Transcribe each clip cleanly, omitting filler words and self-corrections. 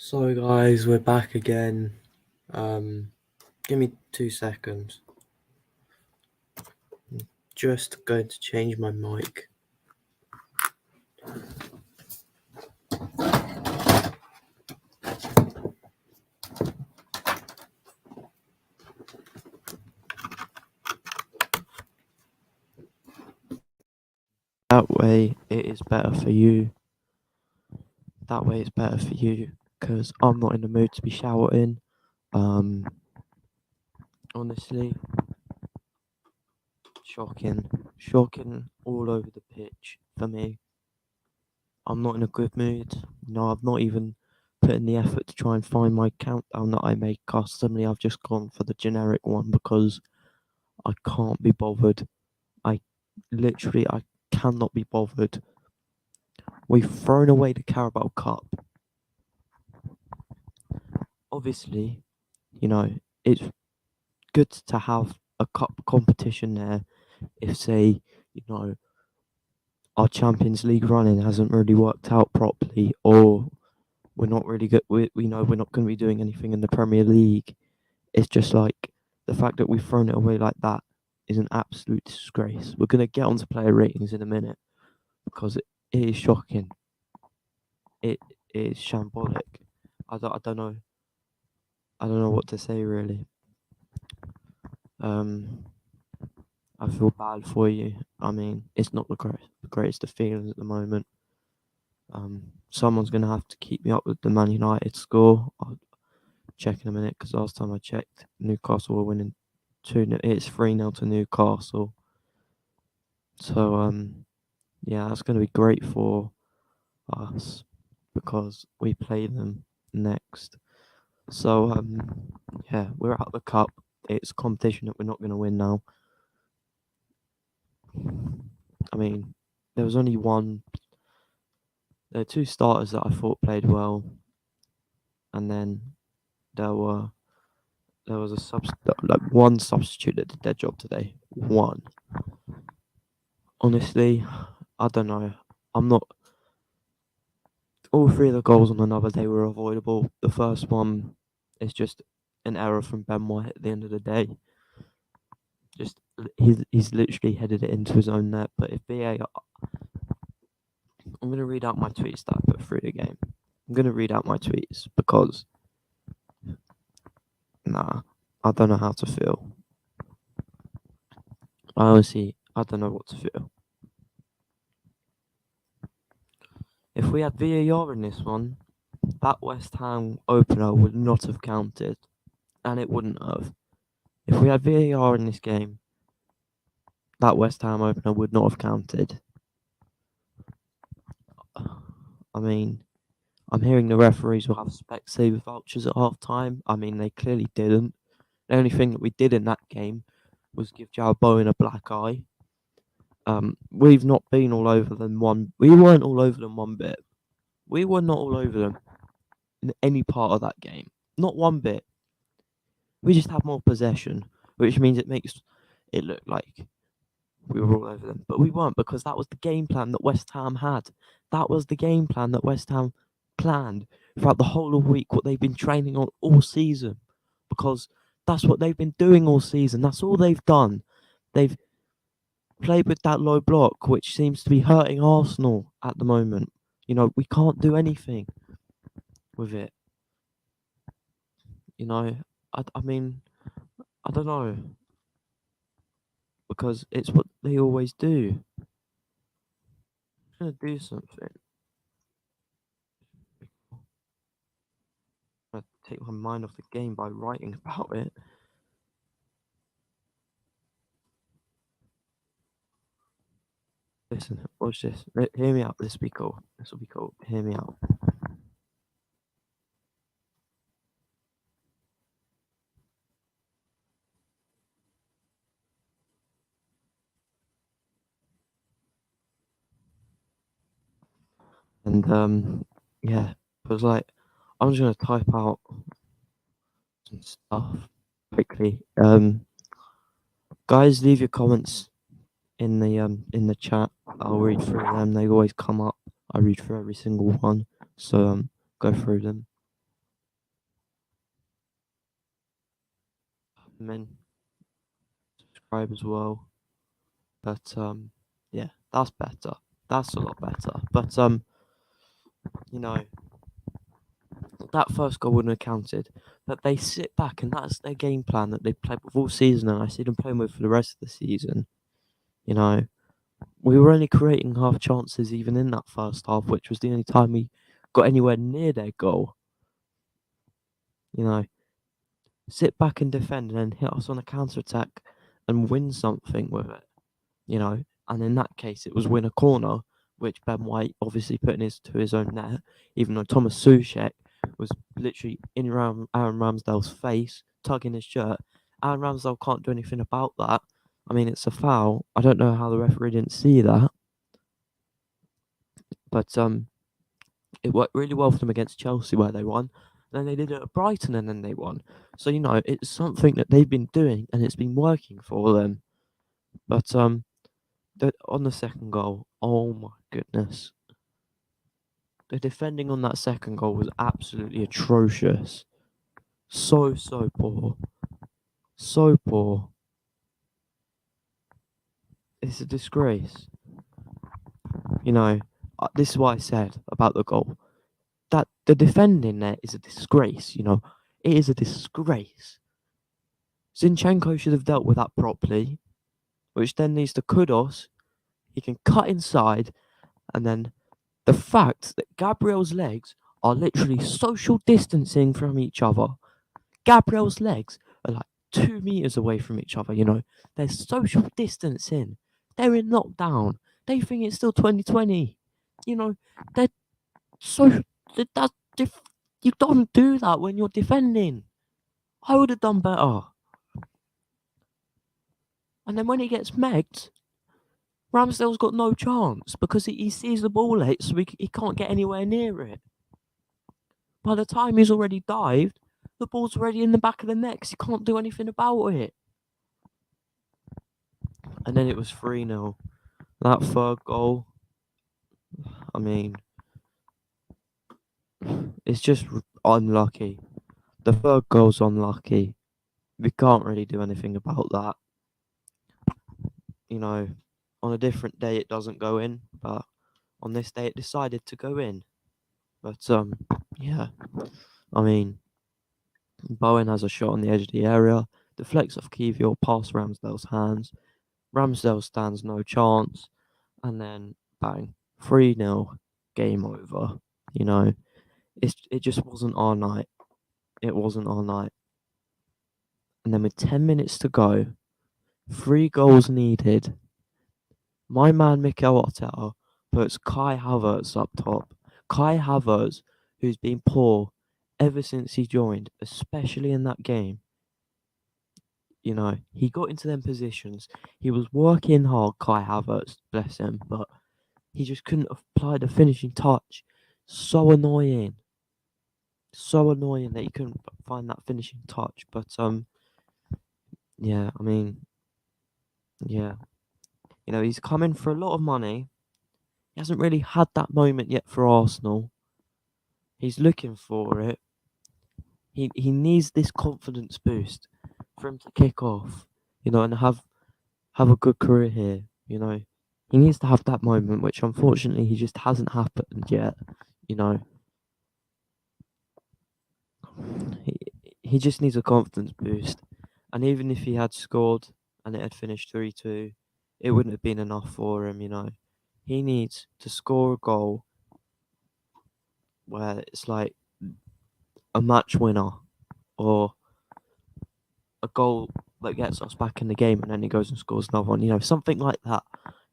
So guys, we're back again. Give me 2 seconds. I'm just going to change my mic. That way it is better for you. Because I'm not in the mood to be shouting. Honestly, shocking all over the pitch for me. I'm not in a good mood. No, I've not even put in the effort to try and find my countdown that I make customly. I've just gone for the generic one because I can't be bothered. I cannot be bothered. We've thrown away the Carabao Cup. Obviously, it's good to have a cup competition there if, say, our Champions League running hasn't really worked out properly, or we're not really good. We know we're not going to be doing anything in the Premier League. It's just like the fact that we've thrown it away like that is an absolute disgrace. We're going to get onto player ratings in a minute because it is shocking. It is shambolic. I don't know. I don't know what to say really. I feel bad for you. I mean, it's not the greatest of feelings at the moment. Someone's gonna have to keep me up with the Man United score. I'll check in a minute because last time I checked, Newcastle were winning 2-0. It's 3-0 to Newcastle. So yeah, that's gonna be great for us because we play them next. So yeah, we're out of the cup. It's a competition that we're not gonna win now. I mean, there was only one. There were two starters that I thought played well, and then there was one substitute that did their job today. One. Honestly, I don't know. I'm not. All three of the goals on another day were avoidable. The first one is just an error from Ben White at the end of the day. Just he's literally headed it into his own net. But if VAR, I'm going to read out my tweets that I put through the game. I'm going to read out my tweets because, I don't know how to feel. I don't know what to feel. If we had VAR in this one, that West Ham opener would not have counted, and it wouldn't have. If we had VAR in this game, that West Ham opener would not have counted. I mean, I'm hearing the referees will have Specsavers vouchers at half time. I mean, they clearly didn't. The only thing that we did in that game was give Jarrod Bowen a black eye. We've not been all over them we weren't all over them one bit. We were not all over them in any part of that game. Not one bit. We just had more possession, which means it makes it look like we were all over them. But we weren't, because that was the game plan that West Ham had. That was the game plan that West Ham planned throughout the whole of week, what they've been training on all season. Because that's what they've been doing all season. That's all they've done. They've played with that low block, which seems to be hurting Arsenal at the moment. We can't do anything with it. I mean, I don't know. Because it's what they always do. I'm going to do something. I'm going to take my mind off the game by writing about it. Listen, watch this. Hear me out. This will be cool. Hear me out. And yeah, it was like, I'm just gonna type out some stuff quickly. Guys, leave your comments in the chat. I'll read through them. They always come up. I read through every single one, so go through them. and then subscribe as well. But yeah, that's better. That's a lot better. But you know, that first goal wouldn't have counted. But they sit back, and that's their game plan that they played with all season, and I see them playing with for the rest of the season. You know, we were only creating half chances even in that first half, which was the only time we got anywhere near their goal. You know, sit back and defend, and then hit us on a counter attack and win something with it. You know, and in that case, it was win a corner, which Ben White obviously put to his own net, even though Thomas Soucek was literally in around Aaron Ramsdale's face, tugging his shirt. Aaron Ramsdale can't do anything about that. I mean, it's a foul. I don't know how the referee didn't see that, but it worked really well for them against Chelsea where they won. Then they did it at Brighton and then they won. So you know, it's something that they've been doing and it's been working for them. But on the second goal, oh my goodness. The defending on that second goal was absolutely atrocious. So poor. So poor. It's a disgrace. You know, this is what I said about the goal. That the defending there is a disgrace, you know. It is a disgrace. Zinchenko should have dealt with that properly, which then leads to Kudos. He can cut inside, and then the fact that Gabriel's legs are literally social distancing from each other. Gabriel's legs are like 2 meters away from each other, you know. They're social distancing. They're in lockdown. They think it's still 2020. You know, they're so that you don't do that when you're defending. I would have done better. And then when he gets megged, Ramsdale's got no chance because he sees the ball late, so he can't get anywhere near it. By the time he's already dived, the ball's already in the back of the net because he can't do anything about it. And then it was 3-0. That third goal, I mean, it's just unlucky. The third goal's unlucky. We can't really do anything about that. You know, on a different day it doesn't go in, but on this day it decided to go in. But yeah, I mean, Bowen has a shot on the edge of the area, deflects off Kivior past Ramsdale's hands. Ramsdale stands no chance, and then bang, 3-0, game over. You know, it just wasn't our night. It wasn't our night. And then with 10 minutes to go, 3 goals needed, my man Mikel Arteta puts Kai Havertz up top. Kai Havertz, who's been poor ever since he joined, especially in that game. You know, he got into them positions. He was working hard, Kai Havertz, bless him, but he just couldn't apply the finishing touch. So annoying. So annoying that he couldn't find that finishing touch. But yeah, I mean, yeah. You know, he's come in for a lot of money. He hasn't really had that moment yet for Arsenal. He's looking for it. He needs this confidence boost for him to kick off, you know, and have a good career here, you know. He needs to have that moment, which unfortunately he just hasn't happened yet, you know. He just needs a confidence boost. And even if he had scored and it had finished 3-2, it wouldn't have been enough for him, you know. He needs to score a goal where it's like a match winner or a goal that gets us back in the game and then he goes and scores another one, you know, something like that,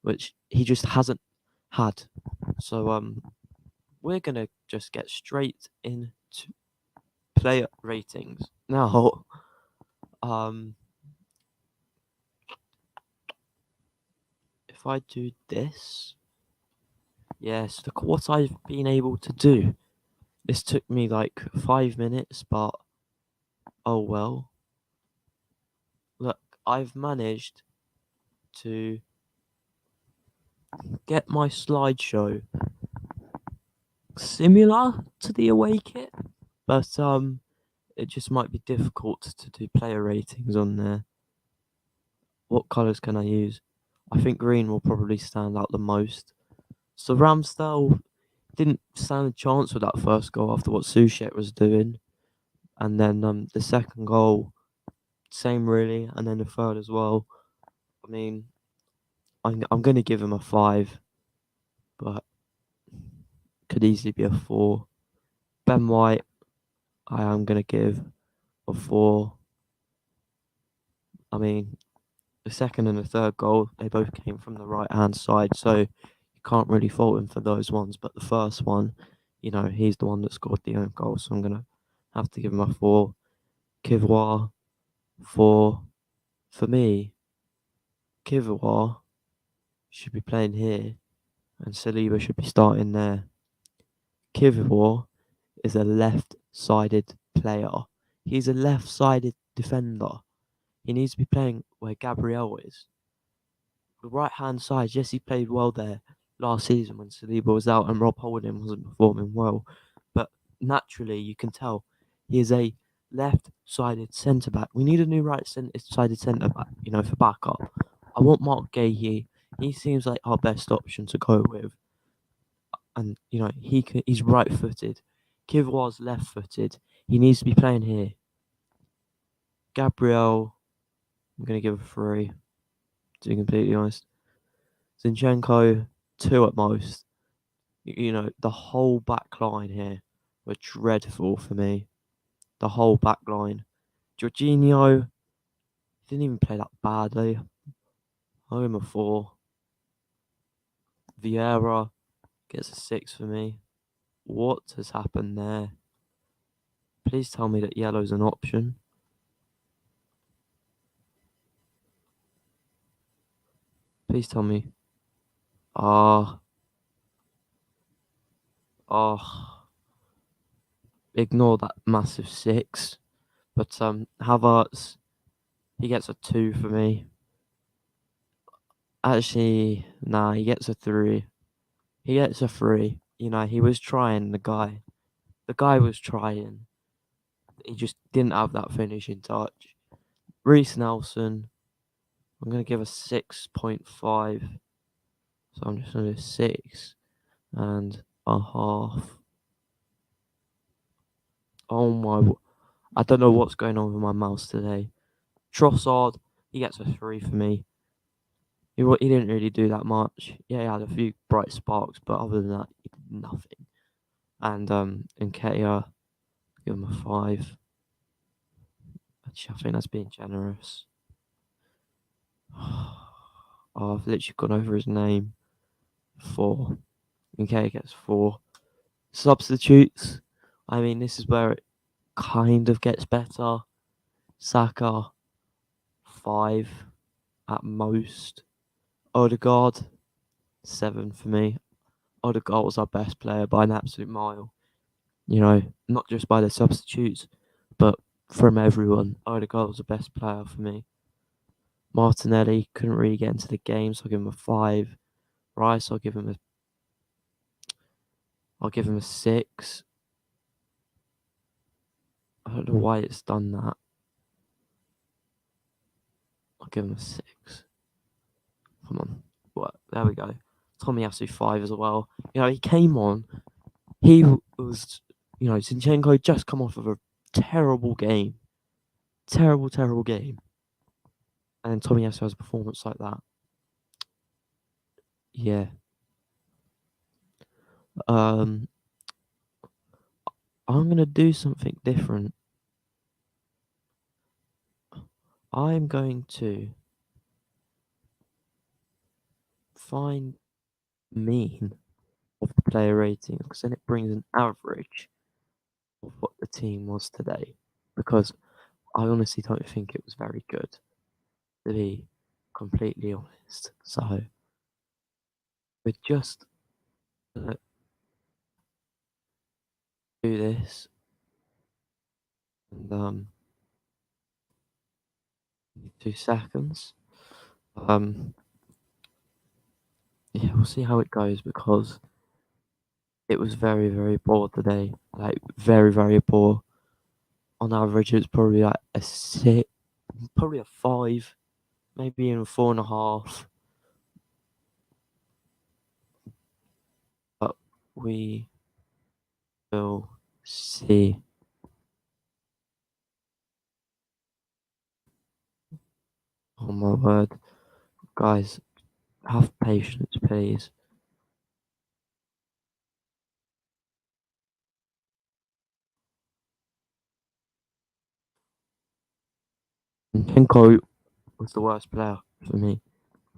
which he just hasn't had. So we're gonna just get straight into player ratings now. If I do this, yes, look what I've been able to do. This took me like 5 minutes, but oh well. Look, I've managed to get my slideshow similar to the away kit, but it just might be difficult to do player ratings on there. What colours can I use? I think green will probably stand out the most. So Ramsdale didn't stand a chance with that first goal after what Soucek was doing. And then the second goal, same really, and then the third as well. I mean, I'm going to give him a 5, but could easily be a 4. Ben White, I am going to give a 4. I mean, the second and the third goal, they both came from the right hand side, so you can't really fault him for those ones. But the first one, he's the one that scored the own goal, so I'm going to have to give him a 4. Kivior, 4. For me, Kivior should be playing here, and Saliba should be starting there. Kivior is a left-sided player. He's a left-sided defender. He needs to be playing where Gabriel is. The right-hand side, yes, he played well there last season when Saliba was out and Rob Holding wasn't performing well. But naturally, you can tell he is a left-sided centre-back. We need a new right-sided centre-back, for backup. I want Mark Gahey. He seems like our best option to go with. And, he's right-footed. Kivior's left-footed. He needs to be playing here. Gabriel, I'm going to give a 3, to be completely honest. Zinchenko, 2 at most. The whole back line here were dreadful for me. The whole back line. Jorginho didn't even play that badly. I'll give him a 4. Vieira gets a 6 for me. What has happened there? Please tell me that yellow's an option. Please tell me. Ignore that massive 6. But Havertz, he gets a 2 for me. Actually, nah, he gets a 3. He gets a 3. He was trying, the guy. The guy was trying. He just didn't have that finishing touch. Reece Nelson, I'm going to give a 6.5. So I'm just going to do 6.5. Oh my, I don't know what's going on with my mouse today. Trossard, he gets a 3 for me. He didn't really do that much. Yeah, he had a few bright sparks, but other than that, he did nothing. And Nketiah, give him a 5. Actually, I think that's being generous. I've literally gone over his name. 4. Nketiah gets 4. Substitutes. I mean, this is where it kind of gets better. Saka, 5 at most. Odegaard, 7 for me. Odegaard was our best player by an absolute mile. Not just by the substitutes, but from everyone. Odegaard was the best player for me. Martinelli couldn't really get into the game, so I'll give him a 5. Rice, I'll give him a 6. I don't know why it's done that. I'll give him a 6. Come on. What? There we go. Tomiyasu 5 as well. He came on. He was, Zinchenko just come off of a terrible game. Terrible game. And then Tomiyasu has a performance like that. Yeah. I'm going to do something different. I'm going to find mean of the player rating, because then it brings an average of what the team was today. Because I honestly don't think it was very good, to be completely honest. So we're just gonna do this, and 2 seconds. Yeah, we'll see how it goes, because it was very, very poor today. Like, very, very poor. on average, it's probably like a 6, probably a 5, maybe even 4.5. But we will see. Oh my word. Guys, have patience, please. Kenko was the worst player for me.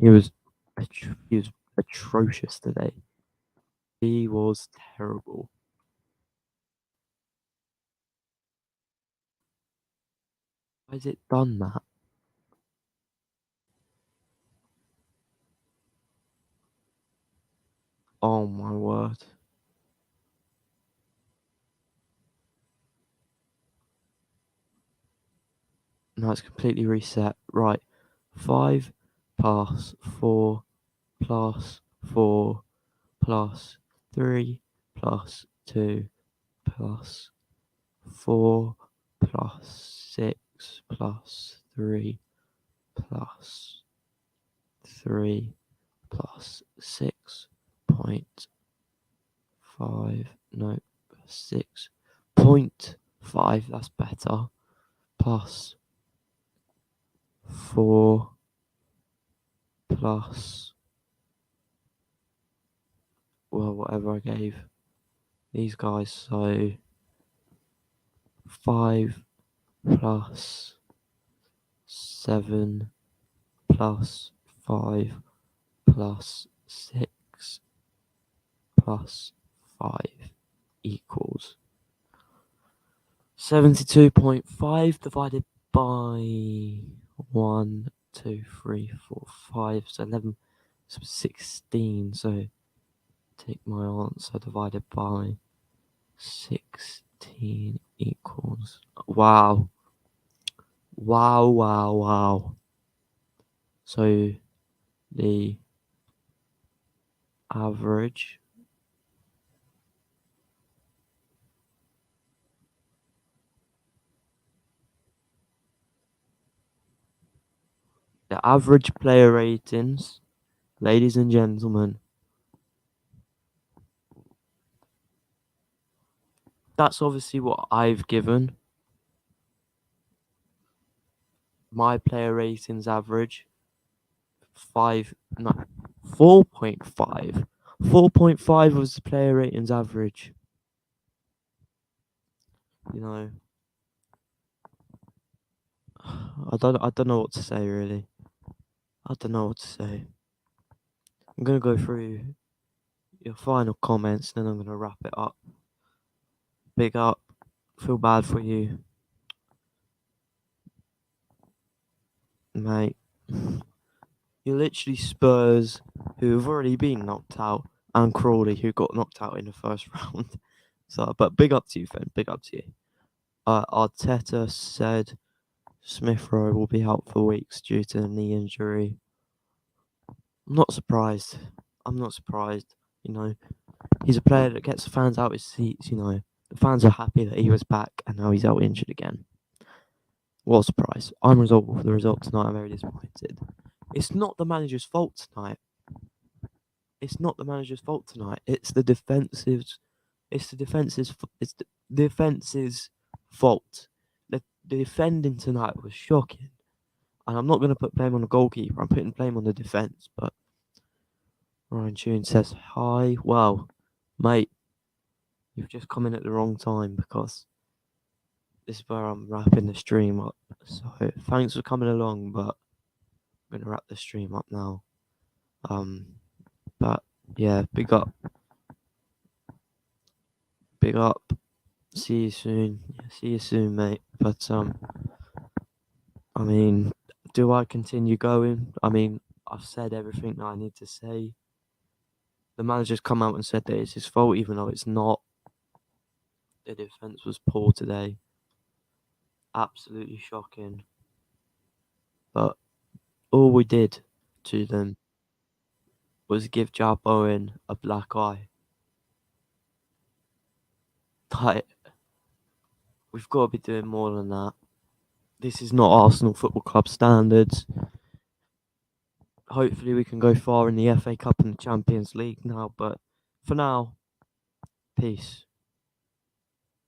He was he was atrocious today. He was terrible. Why has it done that? Oh my word. No, it's completely reset. Right. 5 plus 4 plus 4 plus 3 plus 2 plus 4 plus 6 plus 3 plus 3 plus 6.5, no, 6.5, that's better, plus 4 plus, well, whatever I gave these guys, so 5 plus 7 plus 5 plus 6 plus 5 equals 72.5 divided by 1, 2, 3, 4, 5, so 11, so 16. So take my answer divided by 16 equals. Wow. Wow, wow, wow. So the average player ratings, ladies and gentlemen, that's obviously what I've given. My player ratings average 5, no, 4.5. 4.5 was the player ratings average. You know, I don't know what to say really. I don't know what to say. I'm gonna go through your final comments, and then I'm gonna wrap it up. Big up. Feel bad for you, mate. You're literally Spurs, who have already been knocked out, and Crawley, who got knocked out in the first round. So, but big up to you, Finn. Big up to you. Arteta said Smith Rowe will be out for weeks due to a knee injury. I'm not surprised. I'm not surprised. You know, he's a player that gets the fans out his seats. You know, the fans are happy that he was back and now he's out injured again. What a surprise. I'm result for the result tonight. I'm very disappointed. It's not the manager's fault tonight. It's not the manager's fault tonight. It's the defensive's. It's the defense's. It's the defense's fault. The defending tonight was shocking. And I'm not going to put blame on the goalkeeper. I'm putting blame on the defence. But Ryan Tune says, hi. Well, mate, you've just come in at the wrong time because this is where I'm wrapping the stream up. So thanks for coming along, but I'm going to wrap the stream up now. But yeah, big up. Big up. See you soon. See you soon, mate. But I mean, do I continue going? I mean, I've said everything that I need to say. The manager's come out and said that it's his fault, even though it's not. The defense was poor today. Absolutely shocking. But all we did to them was give Joe Bowen a black eye. Like, We've got to be doing more than that. This is not Arsenal Football Club standards. Hopefully we can go far in the FA Cup and the Champions League now, but for now, peace.